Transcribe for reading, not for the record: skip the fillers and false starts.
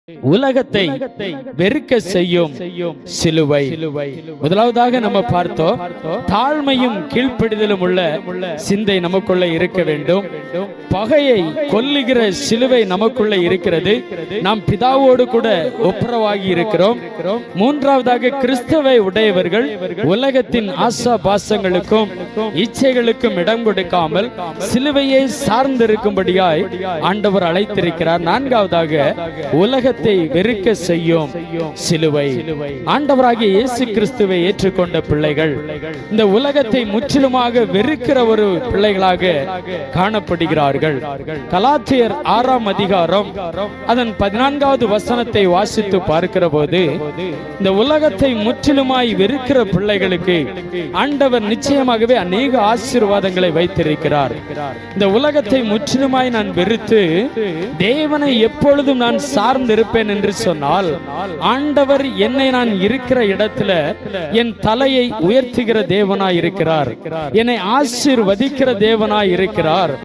உலகத்தை வெறுக்க செய்யும் சிலுவை. முதலாவதாக நம்ம பார்த்தோம், தாழ்மையும் கீழ்ப்படிதலும் உள்ள சிந்தை நமக்குள்ள இருக்க வேண்டும். பகையை கொல்லுகிற சிலுவை நமக்குள்ள இருக்கிறது. நாம் பிதாவோடு கூட ஒப்புரவாகி இருக்கிறோம். மூன்றாவதாக, கிறிஸ்தவை உடையவர்கள் உலகத்தின் ஆசா பாசங்களுக்கும் இச்சைகளுக்கும் இடம் கொடுக்காமல் சிலுவையை சார்ந்திருக்கும்படியாய் ஆண்டவர் அழைத்திருக்கிறார். நான்காவதாக, உலகத்தை வெறுக்க செய்யும் சிலுவை. ஆண்டவராகிய இயேசு கிறிஸ்துவை ஏற்றுக்கொண்ட பிள்ளைகள் இந்த உலகத்தை முற்றிலுமாக வெறுக்கிற ஒரு பிள்ளைகளாக காணப்படுகிறார்கள். கலாத்தியர் 6ஆம் அதிகாரம் அதன் 14வது வசனத்தை வாசித்து பார்க்கிற போது, இந்த உலகத்தை முற்றிலுமாய் வெறுக்கிற பிள்ளைகளுக்கு ஆண்டவர் நிச்சயமாகவே அநேக ஆசீர்வாதங்களை வைத்திருக்கிறார். இந்த உலகத்தை முற்றிலுமாய் நான் வெறுத்து தேவனை எப்பொழுதும் நான் சார்ந்திருப்பேன் என்று சொன்னால், ஆண்டவர் என்னை நான் இருக்கிற இடத்துல என் தலையை உயர்த்துகிற தேவனாய் இருக்கிறார். என்னை ஆசீர்வதிக்கிற தேவனாய் இருக்கிறார்.